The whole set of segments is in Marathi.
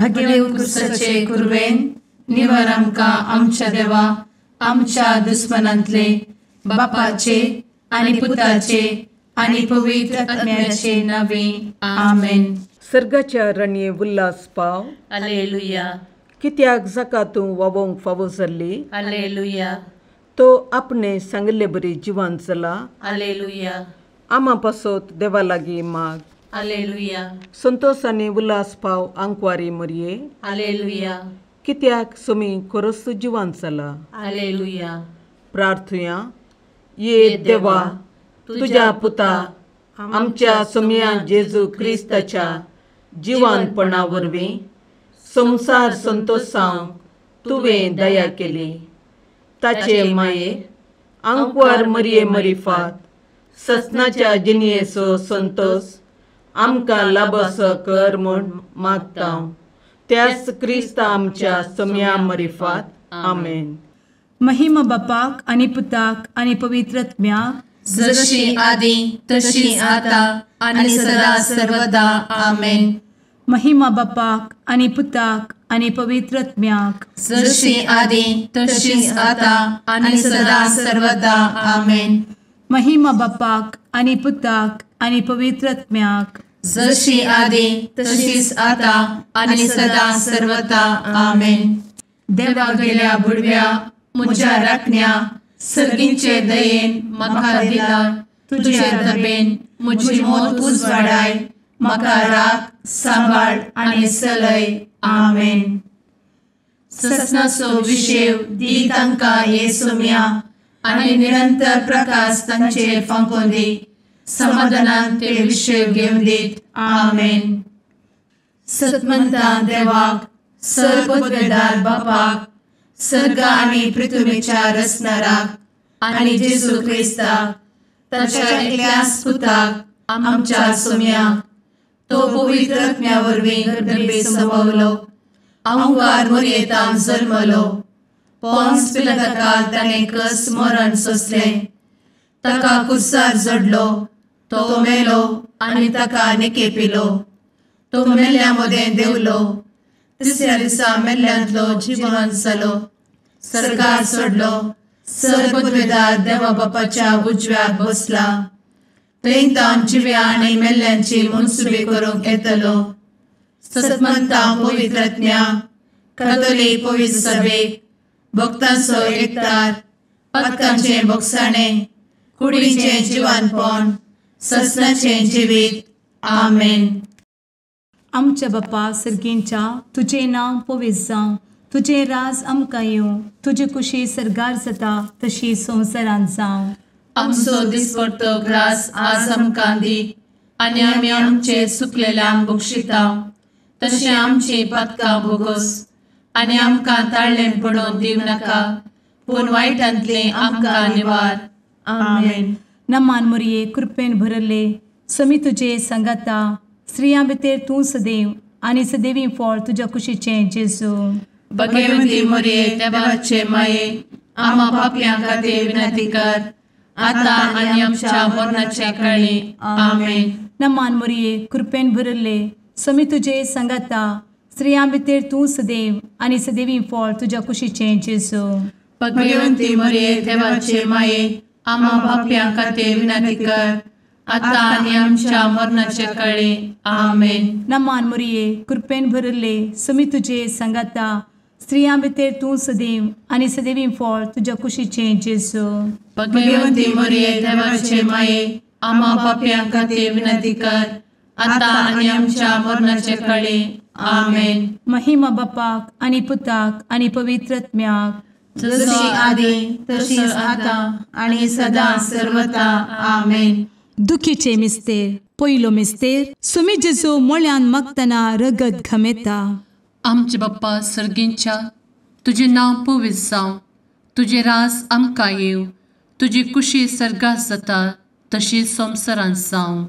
भगे उत्कृष्टाचे कुर्वेन निवार आमकां आमच्या देवा आमच्या दुस्मनांतले बापाचे आनी पुताचे आनी पवित्र आत्म्याचे नावे आमेन. सर्गाच्या राणये उल्हास पाव. हालेलुया कित्याक जाका तूं वोवंक फावो जाल्ली. हालेलुया तो आपणे सांगले बरी जिवान चला. हालेलुया आमा पासत देवा लागीं माग. हालेलुया संतोष आनी उल्हास पाव आंकवारी मरये. हालेलुया कित्याक सोमी खरोच जिवान चला. हालेलुया. प्रार्थुया. ये देवा तुझ्या पुता आमच्या सोम्या जेजू क्रिस्ताच्या जिवानपणा वरवीं संसार संतोषांक तुवें दया केली. ताचे माये आंकवार मरये मरिफात ससनाच्या जिनयेचो संतोष आमकां लाबसो कर म्हूण मागता. त्याच क्रिस्ता आमच्या सोम्या मरिफात. आमेन. महिमा बापाक आनी पुताक आनी पवित्र आत्म्याक जशी आदी तशी आता आणि सदा सर्वदा आमेन. महिमा बापाक आनी पुताक आनी पवित्र आत्म्याक जशी आदी तशीच आता आणि सदा सर्वदा आमेन. महिमा बापाक आनी पुताक आनी पवित्र आत्म्याक जशी आदी तशीच आता आणि सदा सर्वदा आमेन. देवा गेल्या बुडव्या म्हज्या राखण्या सर्गींचे दयेन म्हाका दिला. तुजे दबेन म्हजी मोत उजवाडाय. म्हाका राख सांबाळ आनी चलय. आमेन. ससनाचो विशेव दी तांकां ये सोम्या आनी निरंतर प्रकाश तांचेर फांकून दी. समाधानान ते विशेव घेवन दीत. आमेन. सतमंता देवाक सर्वपदवेदार बापाक सर्ग आनी पृथ्वीच्या रचणाराक आनी जेजू क्रिस्ताक ताच्या एकल्याच पुताक आमच्या सोम्याक तो पवित्र आत्म्या वरवीं गर्भे संभवलो. आंकवार मरयेंत जल्मलो. पोंस पिलाताकाल ताणें कस मरण सोंसलें. ताका कुर्सार जडलो. तो मेलो आनी ताका निकेपिलो. तो मेल्ल्या मदें देंवलो. तिसऱ्या दिसा मेल्ल्यांतलो जिवंत जालो. सर्गार चडलो. सर्वपदवेदार देवा बापाच्या उजव्याक बसला. थंय तां जिव्या आनी मेल्ल्यांची मनसुबी करूंक येतलो. सतमंता पवित्र आत्म्या कातोलीक पवित्र सभेक भक्तांचो एकठार पातकांचें भोगसाणें कुडीचें जिवानपण ससनाचें जिवीत. आमेन. आमच्या बापा सर्गींच्या तुजें नांव पवित्र जावं. तुजें राज आमकां येवं. तुजी कुशी सर्गार जाता तशी संवसारांत जावं. आमचो दिसपडटो ग्रास आज आमकां दी आनी आमी आमचे चुकलेल्यांक बक्षिता. तशें आमची पातकां भोगोस आनी आमकां ताळ्ळें पडोवन दिवं नाका पूण वायटांतले आमकां निवार. आमेन. नमान मरये कृपेन भरले समी तुजे सांगाता. स्त्रियां भितर तूं सदैव आनी सदैवी फळ तुज्या कुशीचें जेजू. भगवंती मरये देवाचे माये आमा पापयां खातीर विनंती कर आता आनी आमच्या मरणाच्या काळी. आमेन. नमान मरये कृपेन भरले समी तुजे सांगाता. स्त्रियां भितर तूं सदैव आनी सदैवी फळ तुज्या कुशीचें जेजू. भगवंती मरये देवाचे माये आमा पापयां खातीर विनंती कर आता आनी आमच्या मरणाच्या काळी. आमेन. नमान मरये कृपेन भरले समी तुजे सांगाता. स्त्रियां भितर तूं सदैव आनी सदैवी फळ तुज्या कुशीचें जेजू. भगवंती मरये देवाचे माये आमा पापयां खातीर विनंती कर आता आनी आमच्या मरणाच्या काळी. आमेन. महिमा बापाक आनी पुताक आनी पवित्र आत्म्याक जशी आदी तशीच आता आणि सदा सर्वदा. आमेन. दुखीचे मिस्तेर. पयलो मिस्तेर. सुमी जेजू मोळ्यान मागतना रगत घामेता. आमचे बाप्पा सर्गींच्या तुझे नांव पवित्र जावं. तुजे रास आमकां येवं. तुजी कुशी सर्गात जाता तशी संवसारांत जावं.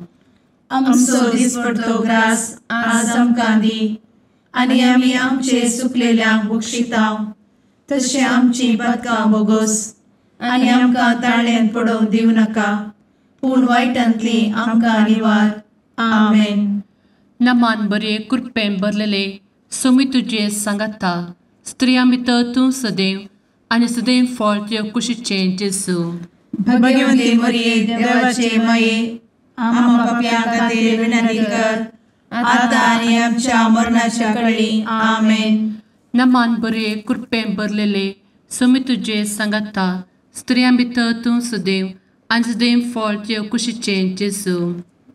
आमचो दिसपडटो ग्रास आज आमकां दी आनी आमी आमचे चुकलेल्यांक बक्षिता. तशें आमची पातकां भोगोस आनी आमकां ताळ्ळेंत पडोवन दिवं नाका पूण वायटांतली आमकां निवार. आमेन. नमान बरे कृपेन भरलेले सोमी तुझे सांगाता स्त्रियां भितर तूं सदैव आनी सदैव फळ तुझ्या कुशीचें जेजू. भगवंती मरिये देवाचे माये आम्हा पाप्यां खातीर विनंती कर आता आनी आमच्या मरणाच्या काळी आमेन. नमान बरे कृपेन भरलेले सोमी तुझे सांगाता स्त्रियां भितर तूं सदैव आनी सदैव फळ तुझ्या कुशीचें जेजू.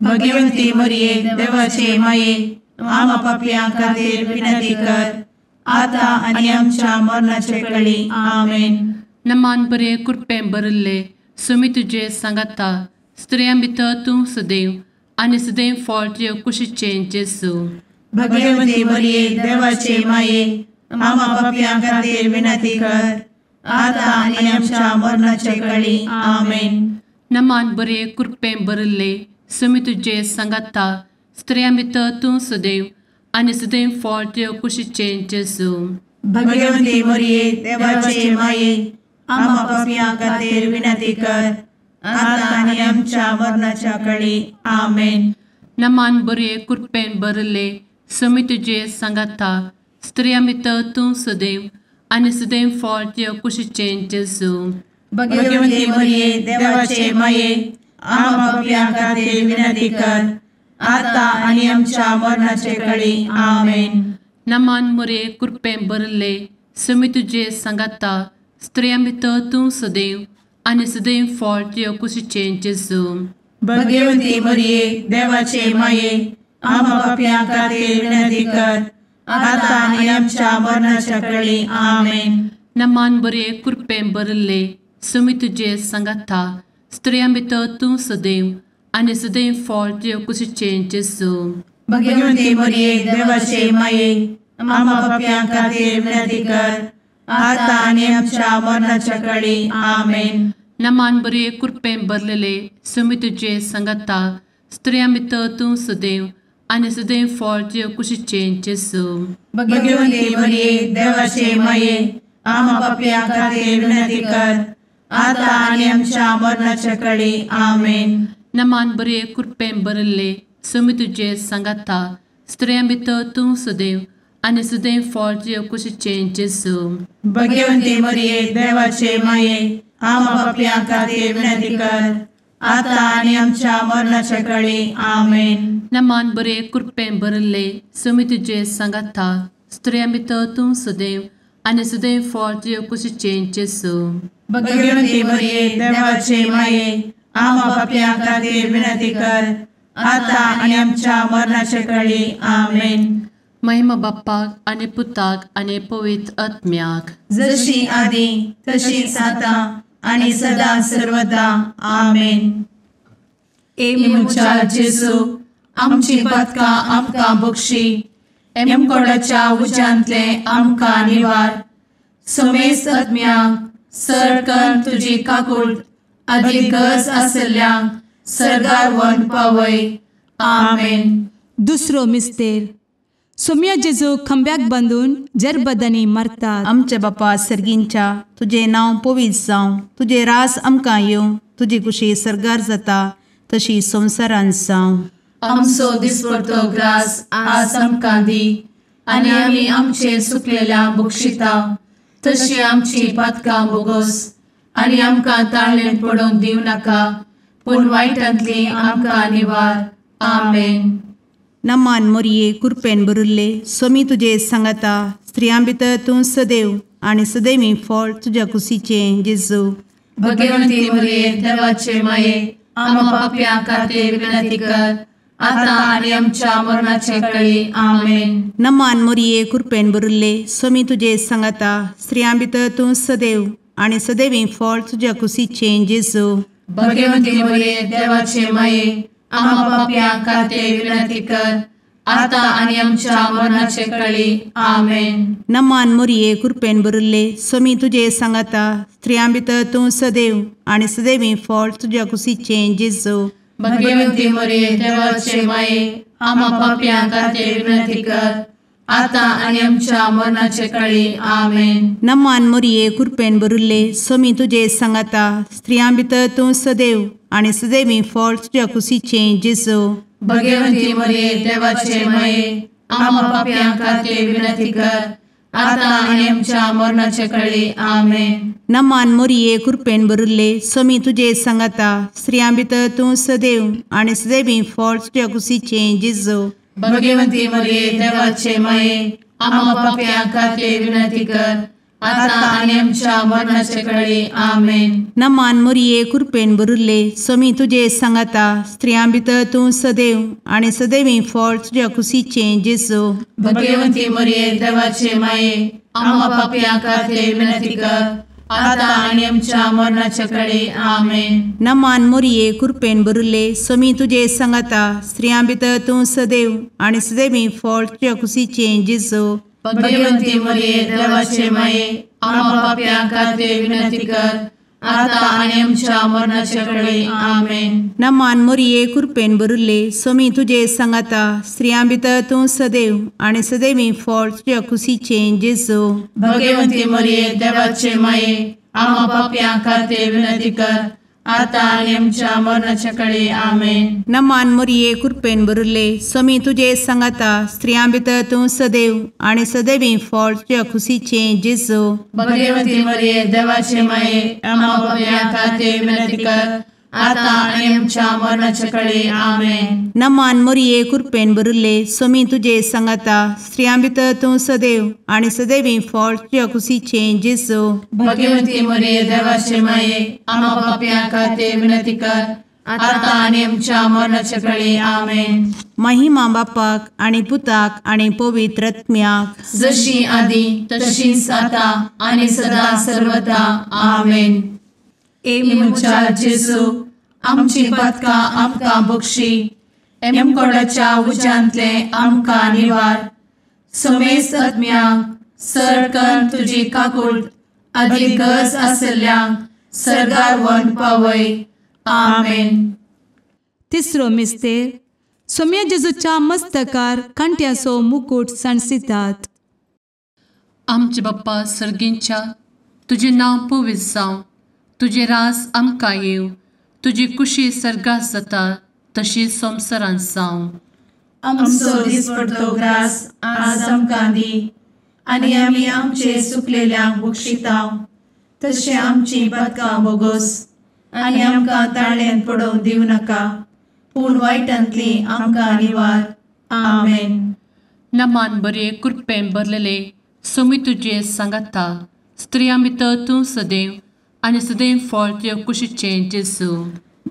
भगवंती मरिये देवाचे माये आम्हा पाप्यां खातीर विनंती कर आता आनी आमच्या मरणाच्या काळी आमेन. नमान बरे कृपेन भरले सोमी तुझे सांगाता स्त्रियां भितर तूं सदैव आनी सदैव फळ तुझ्या कुशीचें जेजू. भगवंती मरिये देवाचे माये आम्हा पाप्यां खातीर विनंती कर आता आनी आमच्या मरणाच्या काळी आमेन. नमान बरे कृपेन भरले सोमी तुझे सांगाता स्त्रियां भितर तूं सदैव आनी सदैव फळ तुझ्या कुशीचें जेजू. भगवंती मरिये देवाचे माये आम्हा पाप्यां खातीर विनंती कर आता आनी आमच्या मरणाच्या काळी आमेन. नमान बरे कृपेन भरले सोमी तुझे सांगाता स्त्रियां भितर तूं सदैव आनी सदैव फळ तुझ्या कुशीचें जेजू. भगवंती मरिये देवाचे माये आम्हा पाप्यां खातीर विनंती कर आता आनी आमच्या मरणाच्या काळी आमेन. नमान बरे कृपेन भरले सोमी तुझे सांगाता स्त्रियां भितर तूं सदैव आनी सदैव फळ तुझ्या कुशीचें जेजू. भगवंती मरिये देवाचे माये आम्हा पाप्यां खातीर विनंती कर आता आनी आमच्या मरणाच्या काळी आमेन. नमान बरे कृपेन भरले सोमी तुझे सांगाता स्त्रियां भितर तूं सदैव आनी सदैव फळ तुझ्या कुशीचें जेजू. भगवंती मरिये देवाचे माये आम्हा पाप्यां खातीर विनंती कर आता आनी आमच्या मरणाच्या काळी आमेन. नमान बरे कृपेन भरलेले सोमी तुझे सांगाता स्त्रियां भितर तूं सदैव आनी सदैव फळ तुझ्या कुशीचें जेजू. भगवंती मरिये देवाचे माये आम्हा पाप्यां खातीर विनंती कर आता आनी आमच्या मरणाच्या काळी आमेन. नमान बरे कृपेन भरले सोमी तुझे सांगाता स्त्रियां भितर तूं सदैव आनी सदैव फळ तुझ्या कुशीचें जेजू. भगवंती मरिये देवाचे माये आम्हा पाप्यां खातीर विनंती कर आता आनी आमच्या मरणाच्या काळी आमेन. नमान बरे कृपेन भरले सोमी तुझे सांगाता स्त्रियां भितर तूं सदैव आनी सदैव फळ तुझ्या कुशीचें जेजू. भगवंती मरिये देवाचे माये आम्हा पाप्यां खातीर विनंती कर आता आनी आमच्या मरणाच्या काळी आमेन. महिमा बाप्पाक आनी पुताक आनी पवित्र आत्म्याक जशी आदी तशीच आता आनी सदा सर्वदा आमेन. मुचा जेजू आमची पदकां आमकां बक्षी एमकोडाच्या उज्यांतले आमकां निवार. समेस्त आत्म्यांक सरकन तुजी काकूट अधिक गरज आसल्यांक सरगार व्हरून पावय. आमेन. दुसरो मिस्तेर सोम्या जेजू खंब्याक बांदून जरबदांनी मारतात. आमचे बापा सर्गींच्या तुझे नांव पवित्र जावं, तुझे रास आमकां येवं, तुजी कुशी सरगार जाता तशी संवसारांत जावं. आमचो दिसपडटो ग्रास आज आमकां दी आनी आमी आमचे सुकलेल्यांक बक्षिता तशी आमची पातकां बोगोस आनी आमकां ताळ्ळेन पडोवंक दिवं नाका पूण वायटांतली आमकां निवार. आमेन. नमान मोरये कृपेन भरिल्ले सोमी तुजे सांगाता स्त्रियां भितर तूं सदैव आनी सदैवी फळ तुज्या कुशीचें जेजू. भगवंती मरिये देवाचे माये आम्हा पाप्यां खातीर विनंती कर आता आनी आमच्या मरणाचे काळी. आमेन. नमान मोरये कृपेन भरिल्ले सोमी तुजे सांगाता स्त्रियां भितर तूं सदैव आनी सदैवी फळ तुज्या कुशीचें जेजू. भगवंती मरिये देवाचे माये आम्हा पाप्यां खातीर विनंती कर आता आनी आमच्या मरणाचे काळी. आमेन. नमान मोरये कृपेन भरिल्ले सोमी तुजे सांगाता स्त्रियां भितर तूं सदैव आनी सदैवी फळ तुज्या कुशीचें जेजू. भगवंती मरिये देवाचे माये आम्हा पाप्यां खातीर विनंती कर आता आनी आमच्या मरणाचे काळी. आमेन. नमान मोरये कृपेन भरिल्ले सोमी तुजे सांगाता स्त्रियां भितर तूं सदैव आनी सदैवी फळ तुज्या कुशीचें जेजू. भगवंती मरिये देवाचे माये आम्हा पाप्यां खातीर विनंती कर, आता आनी आमच्या मरणाचे काळी. आमेन. नमान मोरये कृपेन भरिल्ले स्वामी तुजे सांगाता स्त्रियां भितर तूं सदैव आनी सदैवी फळ तुज्या कुशीचे जेजू. भगवंती मरिये देवाचे माये, आम्हा पाप्यां खातीर विनंती कर, आता आनी आमच्या मरणाचे काळी. आमेन. नमान मोरये कृपेन भरिल्ले स्वामी तुजे सांगाता स्त्रियां भितर तूं सदैव आनी सदैवी फळ तुज्या कुशीचे जेजू. भगवंती मरिये देवाचे माये, आम्हा पाप्यां खातीर विनंती कर, आता आनी आमच्या मरणाचे काळी. आमेन. नमान मोरये कृपेन भरिल्ले स्वामी तुजे सांगाता स्त्रियां भितर तूं सदैव आनी सदैवी फळ तुज्या कुशीचे जेजू. भगवंती मरिये देवाचे माये, आम्हा पाप्यां खातीर विनंती कर, आता आनी आमच्या मरणाचे काळी. आमेन. नमान मोरये कृपेन भरिल्ले स्वामी तुजे सांगाता स्त्रियां भितर तूं सदैव आनी सदैवी फळ तुज्या कुशीचे जेजू. भगवंती मरिये देवाचे माये, आम्हा पाप्यां खातीर विनंती कर, आता आनी आमच्या मरणाचे काळी. आमेन. नमान मोरये कृपेन भरिल्ले स्वामी तुजे सांगाता स्त्रियां भितर तूं सदैव आनी सदैवी फळ तुज्या कुशीचे जेजू. भगवंती मरिये देवाचे माये, आम्हा पाप्यां खातीर विनंती कर, आता आनी आमच्या मरणाचे काळी. आमेन. नमान मोरये कृपेन भरिल्ले स्वामी तुजे सांगाता स्त्रियां भितर तूं सदैव आनी सदैवी फळ तुज्या कुशीचे जेजू. भगवंती मरिये देवाचे माये, आम्हा पाप्यां खातीर विनंती कर, आता आनी आमच्या मरणाचे काळी. आमेन. महिमा बापाक आनी पुताक आनी पवित्र आत्म्याक, जशी आदी तशीच आता आनी सदा सर्वदा. आमेन. ए मुचा जेजू, आमची पदकां आमकां बक्षी, एमकोडाच्या उज्यांतले आमकां निवार. समेस्त आत्म्यांक सडकन तुजी काकूट अदीक गरज आसल्ल्यांक सर्गार व्हरून पावय. आमेन. तिसरो मिस्तेर सोम्या जेजूच्या मस्तकार कांट्याचो मुकुट सणसितात. आमचे बाप्पा सर्गींच्या, तुजें नांव पवित्र जावं, तुजे रास आमकां येव, तुजी कुशी सर्गास जाता तशीच संवसारांत जावं. आमचो दिसपडटो ग्रास आज आमकां दी, आनी आमी आमचे चुकलेल्यांक बक्षितांव, तशें आमची पदकां बोगोस आनी आमकां ताळ्यान पडोवंक दिवं नाका, पूण वायटांतली आमकां निवार. आमेन. नमान बरे कृपेन भरलेले सोमी तुजे सांगाता स्त्रियां भितर तूं सदैव आनी सदैव फळ तुज्या कुशीचे जेजू.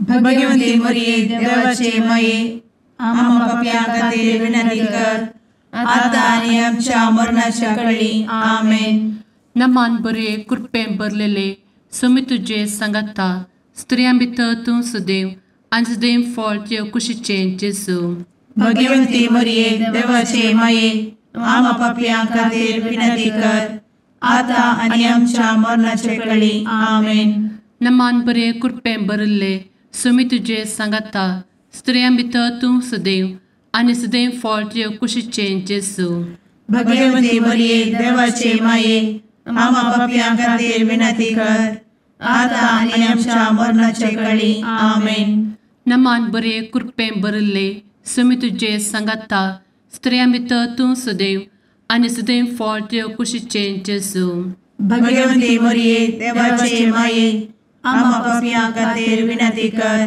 भगवंती मरिये देवाचे माये, आम्हा पाप्यां खातीर विनंती कर, आता आनी आमच्या मरणाच्या काळी. आमेन. नमान बरे कृपेन भरलेले सोमी तुजे सांगाता स्त्रियां भितर तूं सदैव आनी सदैव फळ तुज्या कुशीचे जेजू. भगवंती मरिये देवाचे माये, आम्हा पाप्यां खातीर विनंती कर, आता आनी आमच्या मरणाचे काळी. आमेन. नमान बरे कृपेन भरले सोमी तुजे सांगाता स्त्रियां भितर तूं सदैव आनी सदैव फळ तुज्या कुशीचे जेजू. भगवंती मरिये देवाचे माये, आम्हा पाप्यां खातीर विनंती कर, आता आनी आमच्या मरणाचे काळी. आमेन. नमान बरे कृपेन भरले सोमी तुजे सांगाता स्त्रियां भितर तूं सदैव आनी सदैव फळ तुज्या कुशीचे जेजू. भगवंती मरिये देवाचे माये, आम्हा पाप्यां खातीर विनंती कर,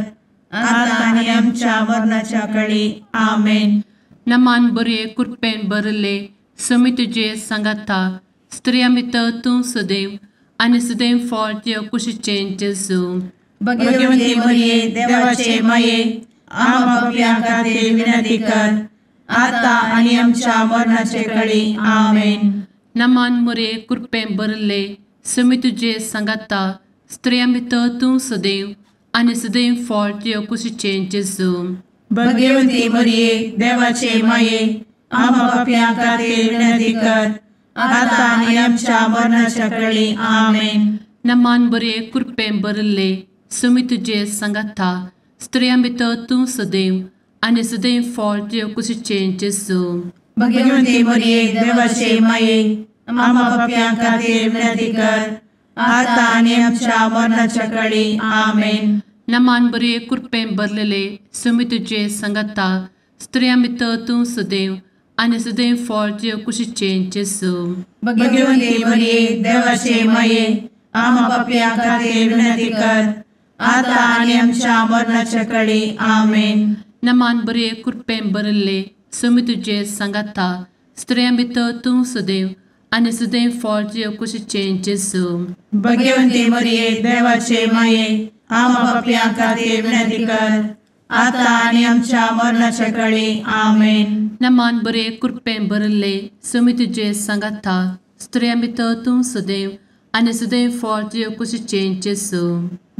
आता आनी आमच्या मरणाच्या काळी. आमेन. नमान बरे कृपेन भरले सोमी तुजे सांगाता स्त्रियां भितर तूं सदैव आनी सदैव फळ तुज्या कुशीचे जेजू. भगवंती मरिये देवाचे माये, आम्हा पाप्यां खातीर विनंती कर, आता आनी आमच्या मरणाचे काळी. आमेन. नमान मोरे कृपेन भरले सोमी तुजे सांगाता स्त्रियां भितर तूं सदैव आनी सदैव फळ तुज्या कुशीचे जेजू. भगवंती मरिये देवाचे माये, आम्हा पाप्यां खातीर विनंती कर, आता आनी आमच्या मरणाच्या काळी. आमेन. नमान बरे कृपेन भरले सोमी तुजे सांगाता स्त्रियां भितर तूं सदैव आनी सदैव फळ तुज्या कुशीचे जेजू. भगवंती मरिये देवाचे माये, आम्हा पाप्यां खातीर विनंती कर, आता आनी आमच्या मरणाच्या काळी. आमेन. नमान बरे कृपेन भरलेले सोमी तुजे सांगाता स्त्रियां भितर तूं सदैव आनी सदैव फळ तुजे कुशीचें जेजू. भगवंते मरिये देवाचे माये आम्हा पापयां खातीर विनंती कर आता आनी आमच्या मरणाच्या काळी आमेन. नमान बरे कृपेन भरिल्ले समी तुजे सांगाता स्त्रियां भितर तूं सदैव आनी सदैव फळ तुजे कुशीचें जेजू. भगवंते मरिये देवाचे माये आम्हा पापयां खातीर विनंती कर आता आनी आमच्या मरणाच्या काळी आमेन. नमान बरे कृपेन भरिल्ले समी तुजे सांगाता स्त्रियां भितर तूं सदैव आनी सदैव फळ तुजे कुशीचें जेजू.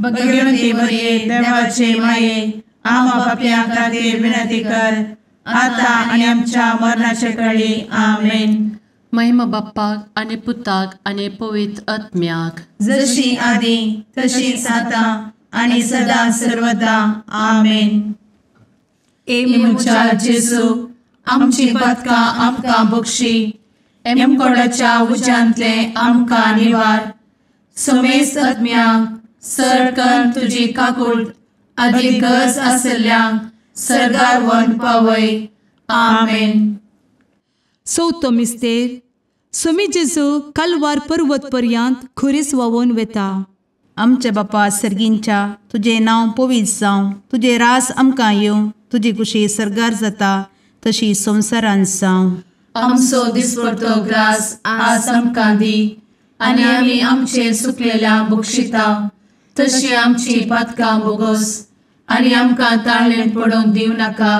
भगवंते मरिये देवाचे माये आम्हा पापयां खातीर विनंती कर आता आनी आमच्या मरणाच्या काळी आमेन. महिमा बाप्पाक आनी पुताक आनी पवित्र आत्म्याक जशी आदी तशीच आता आनी सदा सर्वदा आमेन. मुचा जेजू आमची पदकां आमकां बक्षी एमकोडाच्या उज्यांतले आमकां निवार. समेस्त आत्म्यांक सरकन तुजी काकूट अधिक गरज आसल्यांक सरगार व्हरून पावय. आमेन. चवथो मिस्तेर समी जेजू कलवार पर्वत पर्यंत खुरीस व्हांवून वेता. आमचे बापा सर्गींच्या तुझे नांव पवित्र जावं, तुझे रास आमकां येवं, तुजी कुशी सरगार जाता तशी संवसारांत जावं. आमचो दिसपडटो ग्रास आज आमकां दी आनी आमी आमचे सुकलेल्यांक बक्षिता तशी आमची पातकां बोगोस आनी आमकां ताळ्ळेन पडोवन दिवं नाका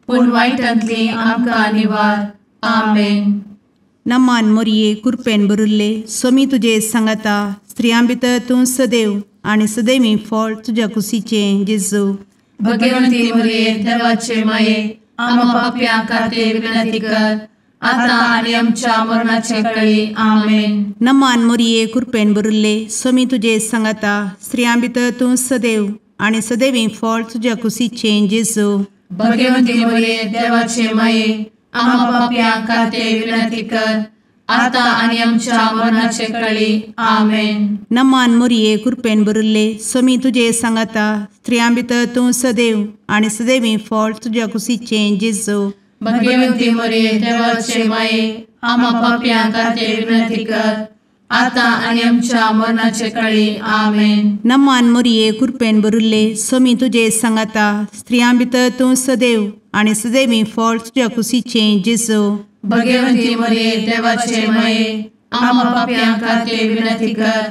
पूण वायटांतली आमकां निवार. आमेन. नमान मोरये कृपेन भरिल्ले समी तुजे सांगाता स्त्रियां भितर तूं सदैव आनी सदैवी फळ तुज्या कुशीचें जेजू. भगवंती मरिये देवाचे माये आम्हा पापयां खातीर विनंती कर आता आनी आमच्या मरणाचे काळी आमेन. नमान मोरये कृपेन भरिल्ले समी तुजे सांगाता स्त्रियां भितर तूं सदैव आनी सदैवी फळ तुज्या कुशीचें जेजू. भगवंती मरिये देवाचे माये आम्हा पापयां खातीर विनंती कर आता आनी आमच्या मरणाचे काळी आमेन. नमान मोरये कृपेन भरिल्ले समी तुजे सांगाता स्त्रियां भितर तूं सदैव आनी सदैवी फळ तुज्या कुशीचें जेजू. भगवंती मरिये देवाचे माये आम्हा पापयां खातीर विनंती कर आता आनी आमच्या मरणाचे काळी आमेन. नमान मोरये कृपेन भरिल्ले समी तुजे सांगाता स्त्रियां भितर तूं सदैव आनी सदैवी फळ तुज्या कुशीचें जेजू. भगवंती मरिये देवाचे माये आम्हा पापयां खातीर विनंती कर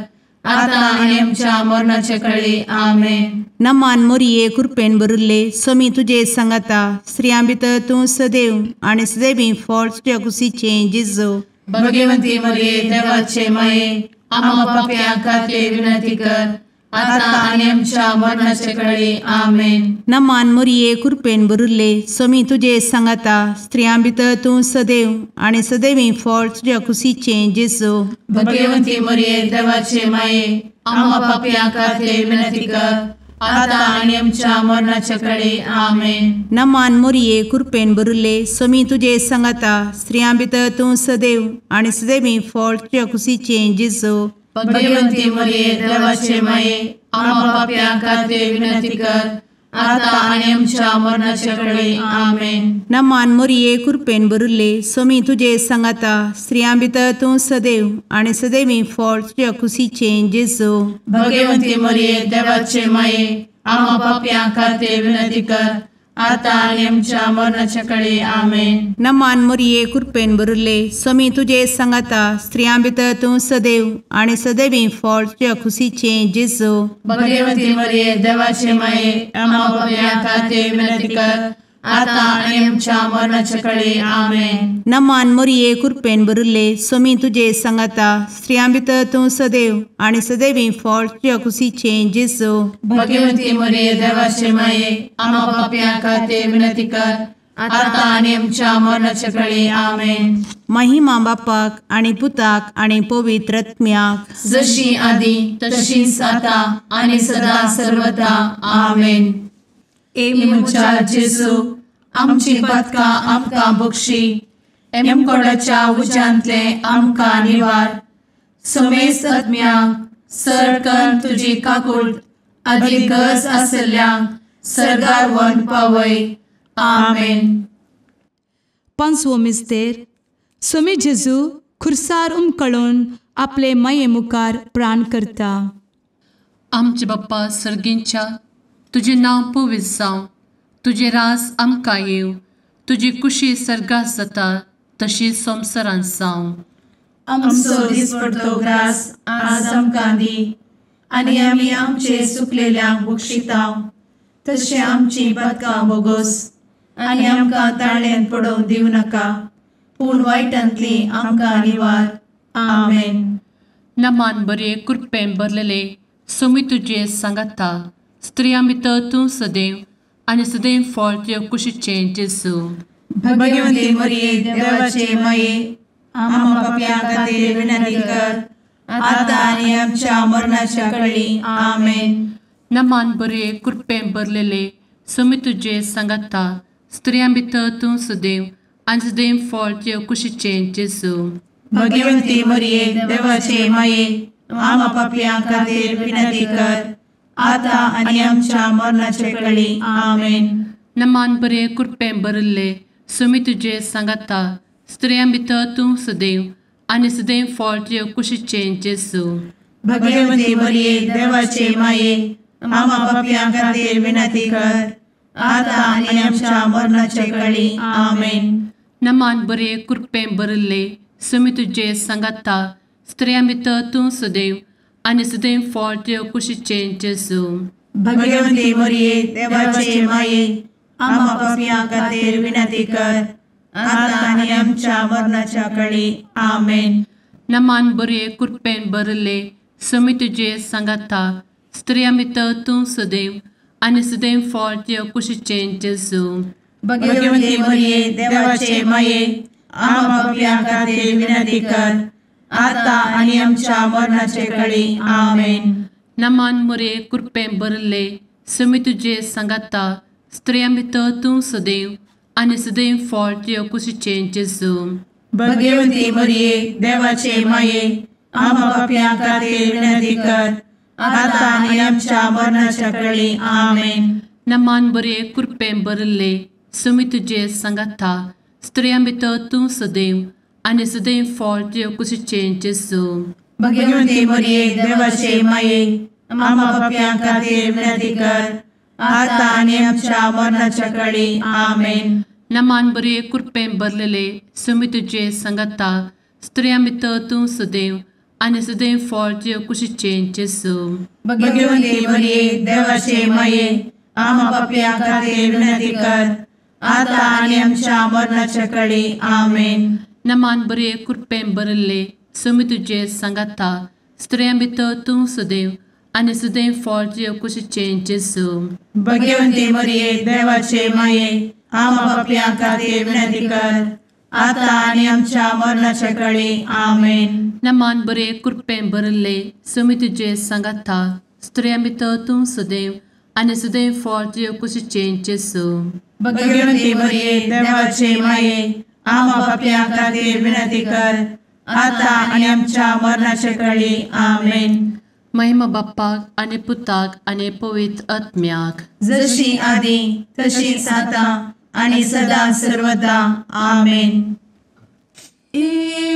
आता आनी आमच्या मरणाचे काळी आमेन. नमान मोरये कृपेन भरिल्ले समी तुजे सांगाता स्त्रियां भितर तूं सदैव आनी सदैवी फळ तुज्या कुशीचें जेजू. भगवंती मरिये देवाचे माये आम्हा पापयां खातीर विनंती कर आता आनी आमच्या मरणाचे काळी आमेन. नमान मोरये कृपेन भरिल्ले समी तुजे सांगाता स्त्रियां भितर तूं सदैव आनी सदैवी फळ तुज्या कुशीचें जेजू. भगवंती मरिये देवाचे माये आम्हा पापयां खातीर विनंती कर आता आनी आमच्या मरणाचे काळी आमेन. नमान मोरये कृपेन भरिल्ले समी तुजे सांगाता स्त्रियां भितर तूं सदैव आनी सदैवी फळ तुज्या कुशीचें जेजू. भगवंती मरिये देवाचे माये आम्हा पापयां खातीर विनंती कर आता आनी आमच्या मरणाचे काळी आमेन. नमान मोरये कृपेन भरिल्ले समी तुजे सांगाता स्त्रियां भितर तूं सदैव आनी सदैवी फळ तुज्या कुशीचें जेजू. भगवंती मरिये देवाचे माये आम्हा पापयां खातीर विनंती कर आता आनी आमच्या मरणाचे काळी आमेन. नमान मोरये कृपेन भरिल्ले समी तुजे सांगाता स्त्रियां भितर तूं सदैव आनी सदैवी फळ तुज्या कुशीचें जेजू. भगवंती मरिये देवाचे माये आम्हा पापयां खातीर विनंती कर आता आनी आमच्या मरणाचे काळी आमेन. नमान मोरये कृपेन भरिल्ले समी तुजे सांगाता स्त्रियां भितर तूं सदैव आनी सदैवी फळ तुज्या कुशीचें जेजू. भगवंती मरिये देवाचे माये आम्हा पापयां खातीर विनंती कर आता आनी आमच्या मरणाचे काळी आमेन. महिमा बापाक आनी पुताक आनी पवित्र आत्म्याक जशी आदी तशीच आता आनी सदा सर्वदा आमेन. मुचा जेजू आमची पदकां आमकां बक्षी एमकोडाच्या उज्यांतले आमकां निवार. समेस्त आत्म्यांक सरकन तुजी काकूट अधिक गरज आसल्यांक सरगार व्हरून पावय. आमेन. 5वो मिस्तेर. सोमी जेजू खुर्सार उमकळून आपले माये मुखार प्राण करता. आमचे बाप्पा सर्गींच्या, तुझे नांव पवित्र जावं, तुझे रास आमकां येव, तुजी कुशी सर्गात जाता तशी संवसारांत जावं. आमचो दिसपडटो ग्रास आज आमकां दी, आनी आमी आमचे सुकलेल्यांक बक्षिताव. तशें आमची पदकां बोगोस आनी आमकां ताळ्यान पडोवंक दिवं नाका, पूण वायटांतली आमकां निवार. आमेन. नमान बरे कृपेन भरलेले सोमी तुजे सांगाता, स्त्रियां भितर तूं सदैव आनी सदैव फळ तुज्या कुशीचें जेजू. भगवंती मरिये देवाचे माये, आमकां पाप्यां खातीर विनंती कर, आतां आनी आमच्या मरणाच्या काळी. आमेन. नमान बरे कृपेन भरलेले सोमी तुजे सांगाता, स्त्रियां भितर तूं सदैव आनी सदैव फळ तुज्या कुशीचें जेजू. भगवंती मरिये देवाचे माये, आमकां पाप्यां खातीर विनंती कर, आतां आनी आमच्या मरणाचे काळी. आमेन. नमान बरे कृपेन भरले सोमी तुजे सांगाता, स्त्रियां भितर तूं सदैव आनी सदैव फळ तुज्या कुशीचें जेजू. भगवंती मरिये देवाचे माये, आमकां पाप्यां खातीर विनंती कर, आतां आनी आमच्या मरणाचे काळी. आमेन. नमान बरे कृपेन भरले सोमी तुजे सांगाता, स्त्रियां भितर तूं सदैव आनी सदैव फळ तुज्या कुशीचें जेजू. भगवंती मरिये देवाचे माये, आमकां पाप्यां खातीर विनंती कर, आतां आनी आमच्या मरणाच्या काळी. आमेन. नमान बरे कृपेन भरले सोमी तुजे सांगाता, स्त्रियां भितर तूं सदैव आनी सदैव फळ तुज्या कुशीचें जेजू. भगवंती मरिये देवाचे माये, आमकां पाप्यां खातीर विनंती कर, आतां आनी आमच्या मरणाचे काळी. आमेन. नमान बरे कृपेन भरले सोमी तुजे सांगाता, स्त्रियां भितर तूं सदैव आनी सदैव फळ तुज्या कुशीचें जेजू. भगवंती मरिये देवाचे माये, आमकां पाप्यां खातीर विनंती कर, आतां आनी आमच्या मरणाच्या काळी. आमेन. नमान बरे कृपेन भरले सोमी तुजे सांगाता, स्त्रियां भितर तूं सदैव आनी सदैव फळ तुज्या कुशीचें जेजू. भगवंती मरिये देवाचे माये, आमकां पाप्यां खातीर विनंती कर, आतां आनी आमच्या मरणाच्या काळी. आमेन. नमान बरे कृपेन भरलेले सोमी तुजे सांगाता, स्त्रियां भितर तूं सदैव आनी सदैव फळ तुज्या कुशीचें जेजू. भगवंती मरिये देवाचे माये, आमकां पाप्यां खातीर विनंती कर, आतां आनी आमच्या मरणाच्या काळी. आमेन. नमान बरे कृपेन भरले सोमी तुजे सांगाता, स्त्रियां भितर तूं सदैव आनी सदैव फळ तुज्या कुशीचें जेजू. भगवंती मरिये देवाचे माये, आमकां पाप्यां खातीर विनंती कर, आतां आनी आमच्या मरणाच्या काळी. आमेन. नमान बरे कृपेन भरले सोमी तुजे सांगाता, स्त्रियां भितर तूं सदैव आनी सदैव फळ तुज्या कुशीचें जेजू. भगवंती मरिये देवाचे माये, आमकां पाप्यां खातीर विनंती कर, आतां आनी आमच्या मरणाच्या काळी. आमेन. महिमा बाप्पाक आनी पुताक आनी पवित्र आत्म्याक, जशी आदी तशीच आतां आनी सदां सर्वदा. आमेन.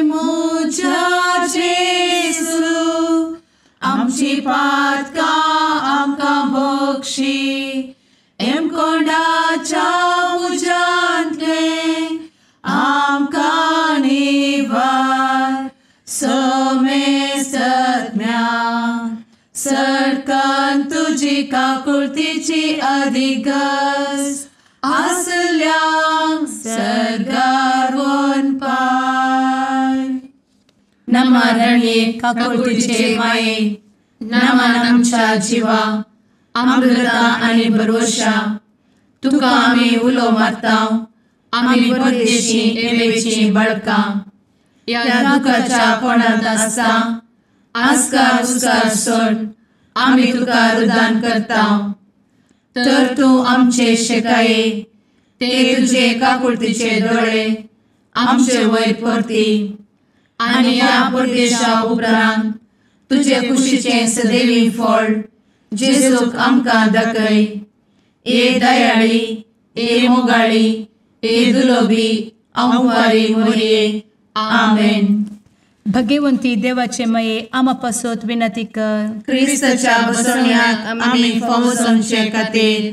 मोच्या जेजू, आमची पातकां आमकां बक्षी, कोंडाच्या उजांतले आमकां निवार. सोमे सत्म्या सडकान तुजी काकुळतीची अधिगस, आसल्यांक सर्गार वन पाय. नमारणे काकुळतीचे माये, नमान आमच्या जिवा, अमृता आनी भरवशा, तुका आमी उलो मारतांव. आमी परदेशी येवेची बळकां, या दुखाच्या कोणांत आसता, आस्कार उस्कार सोड, आमी तुका रुदान करतांव. तर तूं आमचे शेकाये, ते तुजे काकुळतीचे दोळे आमचे वयर परती. आनी या परदेशा उपरांत तुजे कुशीचें सदैवी फळ जेजूक आमकां दाखय. ए दयाळी, ए मोगाळी, ए दुलोबी अंवारी मोरये आमेन. भगवंती देवाचे माये आमा पासत विनंती कर. क्रिस्ताच्या बसवण्याक आमी फावो समचे खातीर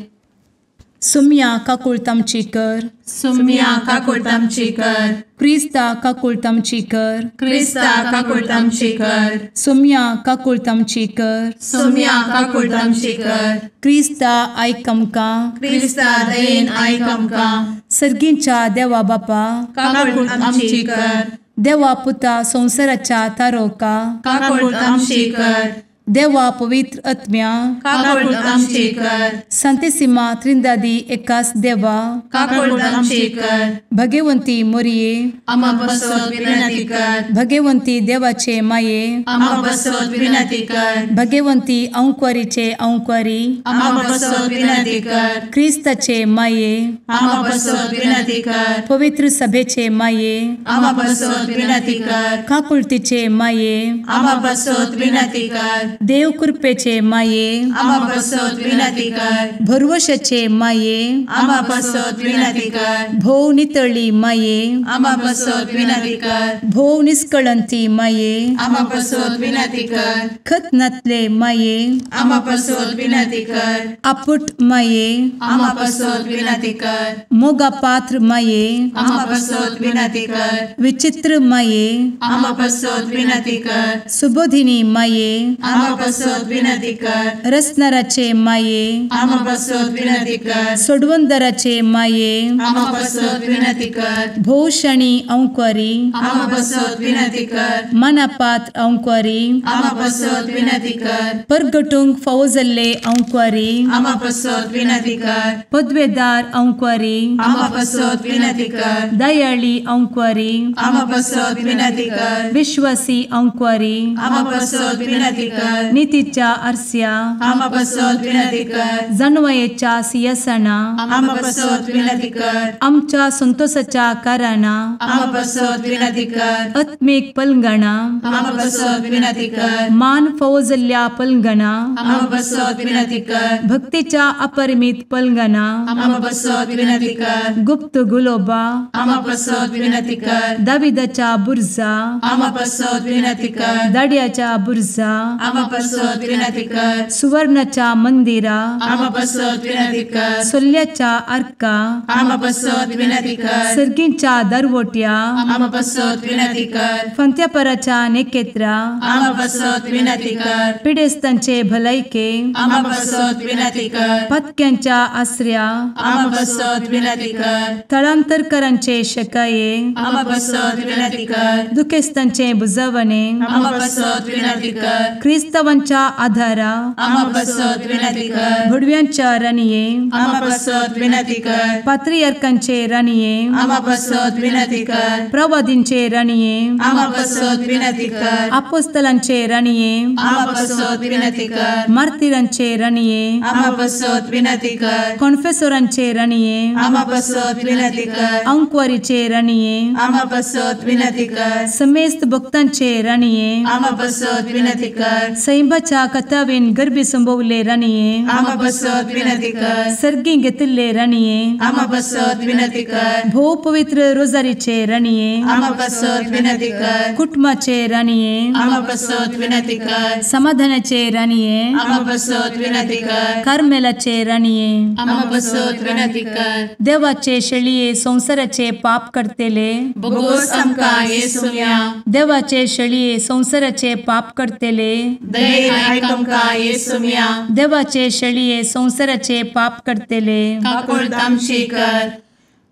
सुम्या काकूळ तामची कर. सुम्या काकूळ तामची कर. क्रिस्ता काकूळ तामची कर. क्रिस्ता काकूळ तामची कर. सुम्या काकूळ तामची कर. सुम्या काकूळ तामची कर. क्रिस्ता आयक आमकां. क्रिस्ता दयेन आयक आमकां. सर्गींच्या देवा बापा काकूळ तामची कर. देवा पुता संसाराच्या तारोका काकूळ तामची कर. देवा पवित्र आत्म्या काकूळ तामची कर. सांतेसिमा त्रिंदादी एकाच देवा काकूळ तामची कर. भगवंती मोरये आमा बसवत विनंती कर. भगवंती देवाचे माये आमा बसवत विनंती कर. भगवंती औंकवारीचे औंकवारी आमा बसवत विनंती कर. क्रिस्ताचे माये आमा बसवत विनंती कर. पवित्र सभेचे माये आमा बसवत विनंती कर. काकुळतीचे माये आमा बसवत विनंती कर. देव कृपेचे माये आमा बसवत विनंती कर. भरवशाचे माये आमा बसवत विनंती कर. भोव नितळी माये आमा बसवत विनंती कर. भोव निष्कळंती माये आमा बसवत विनंती कर. खतनातले माये आमा बसवत विनंती कर. आपुट माये आमा बसवत विनंती कर. मोगा पात्र माये आमा बसवत विनंती कर. विचित्र माये आमा बसवत विनंती कर. सुबोधिनी माये आमा बसवत विनंती कर. रसनाराचे माये आमा बसवत विनंती कर. सोडवंदराचे माये आमा बसवत विनंती कर. भोषणी औंकवारी आमा बसवत विनंती कर. मनापात्र औंकवारी आमा बसवत विनंती कर. परगटूंक फावो जाल्ले औंकवारी आमा बसवत विनंती कर. पदवेदार औंकवारी आमा बसवत विनंती कर. दयाळी औंकवारी आमा बसवत विनंती कर. विश्वासी औंकवारी आमा बसवत विनंती कर. नीतीच्या आरस्या आमा बसवत विनंती कर. जाणवायेच्या सिंहासना आमा बसवत विनंती कर. आमच्या संतोषाच्या काराना आमा बसवत विनंती कर. आत्मिक पलंगणा आमा बसवत विनंती कर. मान फावो जाल्ल्या पलंगणा आमा बसवत विनंती कर. भक्तीच्या अपरिमित पलंगणा आमा बसवत विनंती कर. गुप्त गुलोबा आमा बसवत विनंती कर. दाविदाच्या बुर्जा आमा बसवत विनंती कर. दाडियाच्या बुर्जा आमा बसवत विनंती कर. सुवर्णाच्या मंदिरा आमा बसवत विनंती कर. सोल्ल्याच्या अर्का आमा बसवत विनंती कर. सर्गींच्या दरवोट्या आमा बसवत विनंती कर. फंत्यापराच्या नेकेत्रा आमा बसवत विनंती कर. पिडेस्तांचे भलायके आमा बसवत विनंती कर. पत्क्यांच्या आसऱ्या आमा बसवत विनंती कर. तळांतरकरांचे शकाये आमा बसवत विनंती कर. दुखेस्तांचे बुजावणे आमा बसवत विनंती कर. क्रिस्तवांच्या आधारा आमा बसवत विनंती कर. भडव्यांच्या राणीये आमा बसवत विनंती कर. पात्रियार्कांचे राणीये आमा बसवत विनंती कर. प्रवादींचे राणीये आमा बसवत विनंती कर. आपोस्तलांचे राणीये आमा बसवत विनंती कर. मार्तिरांचे राणीये आमा बसवत विनंती कर. कॉन्फेसोरांचे राणीये आमा बसवत विनंती कर. अंकवारीचे राणीये आमा बसवत विनंती कर. समेस्त भक्तांचे राणीये आमा बसवत विनंती कर. सैंबाच्या कथावेन गर्भी संभवले राणीये आमा बसवत विनंती कर. सर्गी घेतले राणीये आमा बसवत विनंती कर. भोव पवित्र रोजारीचे राणीये आमा बसवत विनंती कर. कुटुंबाचे राणीये आमा बसवत विनंती कर. समाधानाचे राणीये आमा बसवत विनंती कर. कार्मेलाचे राणीये आमा बसवत विनंती कर. देवाचे शेळिये संसाराचे पाप करतेले बोगोस आमकां येसुया. देवाचे शेळिये संसाराचे पाप करतेले दयेन आयक आमकां येसुया. देवाचे शेळिये संसाराचे पाप करतेले काकूळ तामची कर.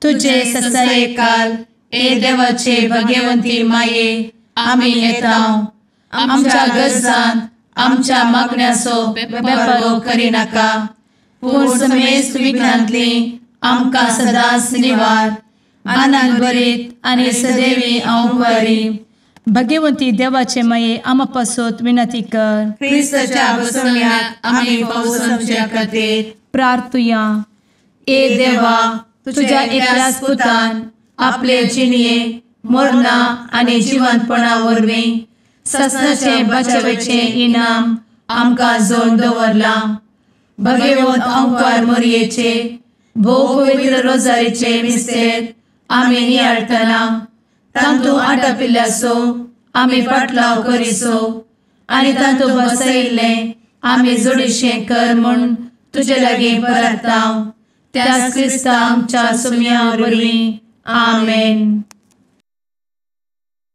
तुझे ससाये काल ए देवाचे भगवंती माये आमी येताव. आमच्या गरजांत आमच्या मागण्याचो बेपारो करिनाका. पूण समेस्त विघ्नांतली आमकां सदांच निवार. आनंद भरीत आनी सदैवी औंकवारी भगवंती देवाचे माये आमा पासत विनंती कर. क्रिस्ताच्या बसवण्याक आमी फावो समच्या खातीर प्रार्थुया. ए देवा तुझ्या एकल्याच पुतान आपले जिणये मरणा आनी जिवंतपणा वरवीं ससनाचे बचावेचे इनाम आमकां जोड दवरला. भगवंत औंकार मोरयेचे भोव पवित्र रोजारीचे मिस्तेर आमी नियाळटना तांतू आटपिल्ल्यासो आमी पाटलाव करिसो आनी तांतू बसयिल्ले आमी जोडिशें कर म्हूण तुजे लागीं परतांव. त्याच क्रिस्ता आमच्या सुमया वरवीं. आमेन.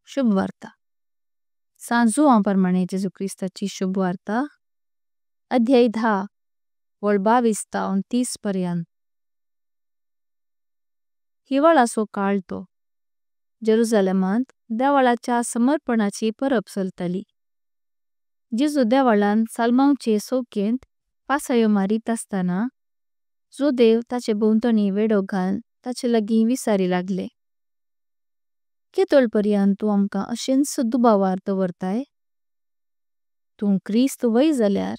शुभ वार्ता. सांजू हांव प्रमाणे जेजू क्रिस्ताची शुभ वार्ता अध्याय 10 वळ 22 ta 29 पर्यंत. हिवाळाचो काळ तो. जेरुसलेमांत देवाळाच्या समर्पणाची परब चलतली. जेजू देवाळान सालमांवचे चौकेंत पासयो मारीत आसतना जो देव ताचे भोंवतणी वेढो घालन ताचे लागीं विचारी लागले, केतोळ पर्यंत तूं आमकां अशेंच दुबावार दवरताय? तूं क्रिस्त वय जाल्यार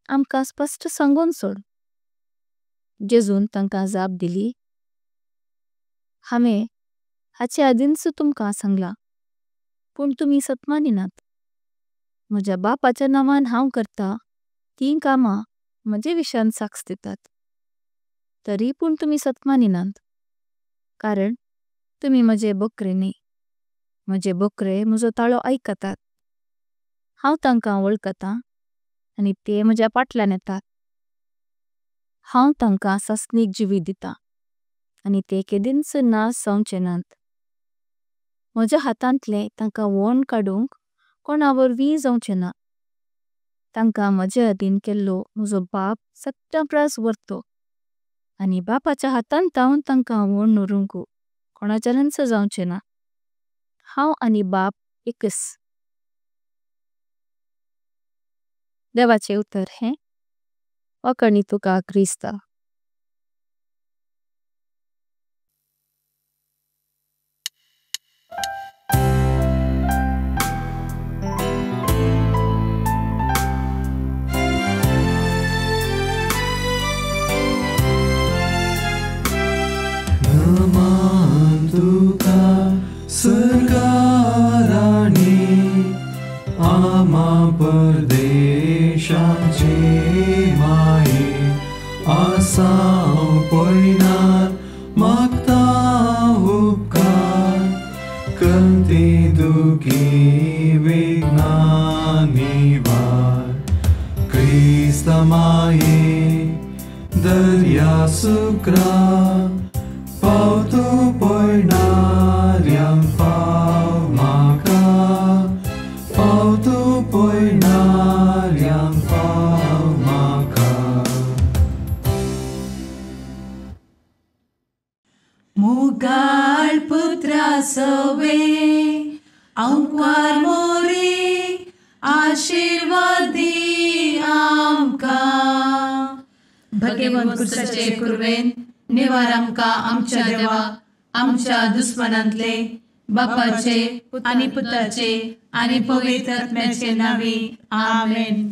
आमकां स्पष्ट सांगून सोड. जेजून तांकां जाप दिली, हांवें हाचे आदींच तुमकां सांगलां, पूण तुमी सतमानिनात. म्हज्या बापाच्या नांवान हांव करता तीं कामां म्हजे विशान साक्ष दितात. तरी पूण तुमी सतमानिनात, कारण तुमी म्हजे बोकरे न्ही. म्हजे बोकरे म्हजो ताळो आयकतात. हांव तांकां वळखतां आनी ते म्हज्या फाटल्यान येतात. हांव तांकां सस्नीक जिवी दितां आनी ते केदींच नास जावचे नात. म्हज्या हातांतले तांकां वोण काडूंक कोणा वरवीं जावचें ना. तांकां म्हजे अधीन केल्लो म्हजो बाप सत्याप्रस व्हरतो आनी बापाच्या हातांत तावन तांकां वोण व्हरूंक कोणाच्यानच जावचें ना. हांव आनी बाप एकच. देवाचे उतर हें वखणी तुका क्रिस्ता. सरकाराने आमा परदेशाचे माये आसां पयनात मागता उपकार कंते दुखी वेगनानी वार. क्रिस्ता माये दर्या सुक्रा पावतो पयणाऱ्यांक पाव म्हाका. पावतो पयणाऱ्यांक पाव म्हाका. मुगाळ पुत्रा सवे अंकवार मोरी आशीर्वाद दी आमकां. भगवंत कुर्साचे कुरवेन निवार आमकां आमच्या देवा आमच्या दुस्मनांतले बापाचे आनी पुताचे आनी पवित्र आत्म्याचे नावी. आमेन.